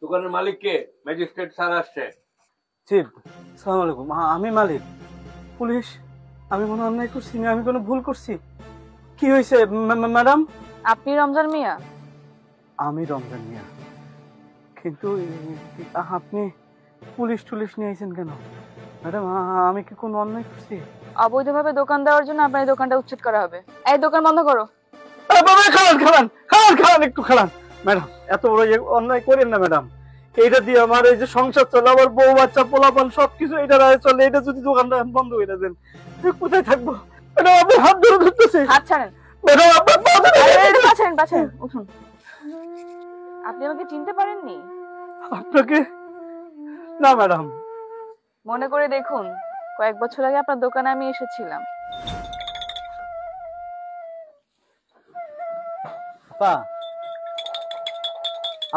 দোকানের মালিক কে? Magistrate sir আসছে। জি, সালাম আলাইকুম। আমি মালিক। পুলিশ, আমি কোনো অন্যায় করছি না, আমি কোনো ভুল করছি? কি হয়েছে ম্যাডাম? আপনি রমজান মিয়া? আমি রমজান মিয়া, কিন্তু আপনি পুলিশ টুলিশ নিয়ে আইছেন কেন ম্যাডাম? আমি কি কোনো অন্যায় করছি? অবৈধভাবে দোকান দেওয়ার জন্য আপনার এই দোকানটা উচ্ছেদ করা হবে। এই দোকান বন্ধ করো। খালান খালান খালান খালান, একটু খালান ম্যাডাম। এত বড় অন্যায় করেন না ম্যাডাম। এইটা দিয়ে আমার এই যে সংসার চলে, আমার বউ বাচ্চা পোলাপান সবকিছু এটা চলে। এটা যদি দোকানটা বন্ধ করে দেন, কোথায় থাকবো ম্যাডাম? আপনি হাত ধরে ধরতেছে। হাত ছাড়েন ম্যাডাম, আপনার পা ধরে। পা ছাড়েন, পা ছাড়েন, উঠুন। আপনি আমাকে চিনতে পারেননি? আপনাকে না ম্যাডাম। মনে করে দেখুন, কয়েক বছর আগে আপনার দোকানে আমি এসেছিলাম। আপা,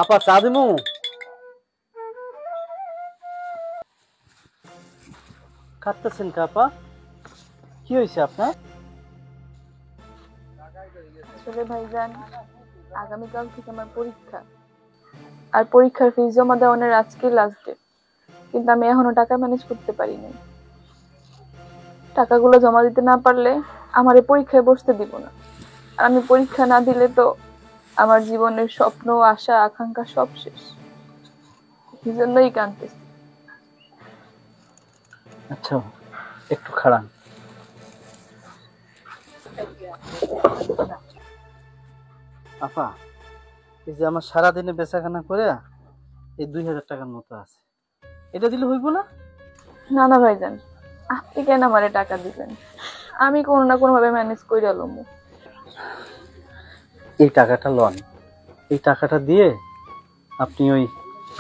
আপা চা দিমু? কাঁদতেছেন কা আপা? কি হয়েছে আপনার? আসলে ভাইজান, আগামীকাল থেকে আমার পরীক্ষা, আর পরীক্ষার ফিস জমা দেওয়ানোর আজকে লাস্ট ডেট। কিন্তু আমি এখনো টাকা ম্যানেজ করতে পারিনি। টাকাগুলো জমা দিতে না পারলে আমার এই পরীক্ষায় বসতে দিব না। আর আমি পরীক্ষা না দিলে তো আমার জীবনের স্বপ্ন, আশা, আকাঙ্ক্ষা সব শেষ। এই জন্যই কাঁদতেছি। আচ্ছা, একটু খাড়ান। আপা, এই যে আমার সারাদিনে বেচাকেনা করে এই 2000 টাকার মতো আছে, এটা দিলে হইব না? না না ভাইজান, আপনি কেন আমারে টাকা দিবেন? আমি কোনো না কোনো ভাবে ম্যানেজ করে লমু। এই টাকাটা লন, এই টাকাটা দিয়ে আপনি ওই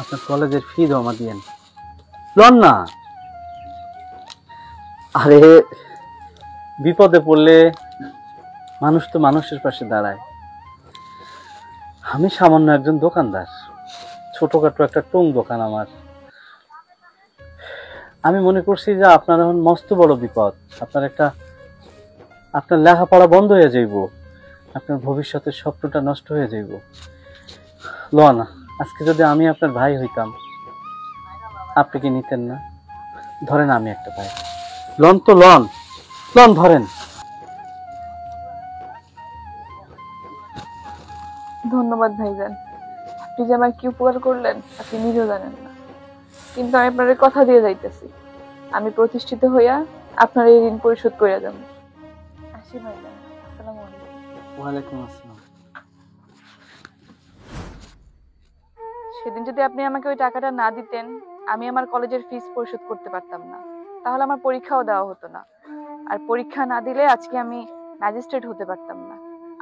আপনার কলেজের ফি জমা দিয়েন। লন না। আরে, বিপদে পড়লে মানুষ তো মানুষের পাশে দাঁড়ায়। আমি সামান্য একজন দোকানদার, ছোটখাটো একটা টং দোকান আমার। আমি মনে করছি যে আপনার এখন মস্ত বড় বিপদ। আপনার লেখাপড়া বন্ধ হয়ে যাইব, আপনার ভবিষ্যতের স্বপ্নটা নষ্ট হয়ে যাইব। লন, আজকে যদি আমি আপনার ভাই হইতাম, আপনি কি নিতেন না? ধরেন আমি একটা ভাই। লন তো লন, লন ধরেন। ধন্যবাদ ভাইজান, আপনি যে আমার কি উপকার করলেন আপনি নিজেও জানেন না। কিন্তু আমি আপনার কথা দিয়ে যাইতেছি, আমি প্রতিষ্ঠিত হইয়া আপনার এই ঋণ পরিশোধ করে যাব। আসি ভাইজান, আসসালামু আলাইকুম। ওয়ালাইকুম আসসালাম। সেদিন যদি আপনি আমাকে ওই টাকাটা না দিতেন, আমি আমার কলেজের ফিস পরিশোধ করতে পারতাম না। তাহলে আমার পরীক্ষাও দেওয়া হতো না। আর পরীক্ষা না দিলে আজকে আমি ম্যাজিস্ট্রেট হতে পারতাম না।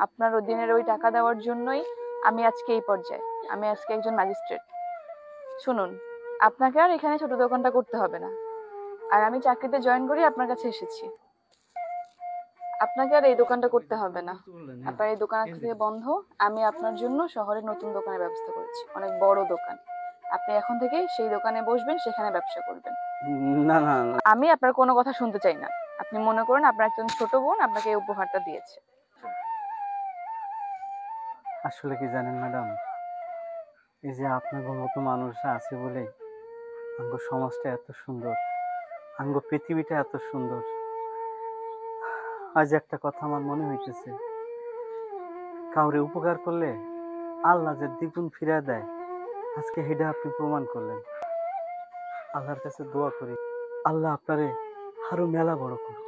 আপনার ওই দিনের ওই টাকা দেওয়ার জন্যই আমি আজকে এই পর্যায়ে। আমি আজকে একজন ম্যাজিস্ট্রেট। শুনুন, আপনাকে আর এখানে ছোট দোকানটা করতে হবে না। আর আমি চাকরিতে জয়েন করি আপনার কাছে এসেছি। আপনাকে আর এই দোকানটা করতে হবে না। আপনার এই দোকান আজকে থেকে বন্ধ। আমি আপনার জন্য শহরে নতুন দোকানের ব্যবস্থা করেছি, অনেক বড় দোকান। আপনি এখন থেকে সেই দোকানে বসবেন, সেখানে ব্যবসা করবেন। না না না, আমি আপনার কোনো কথা শুনতে চাই না। আপনি মনে করেন আপনার একজন ছোট বোন আপনাকে এই উপহারটা দিয়েছে। আসলে কি জানেন ম্যাডাম, এই যে আপনার মতো মানুষ আছে বলে আঙ্গ সমাজটা এত সুন্দর, আঙ্গ পৃথিবীটা এত সুন্দর। আজ একটা কথা আমার মনে হইতেছে, কাউরে উপকার করলে আল্লাহ যে দ্বিগুণ ফিরে দেয়, আজকে হেডা আপনি প্রমাণ করলেন। আল্লাহর কাছে দোয়া করি, আল্লাহ আপনারে আরো মেলা বড় করুক।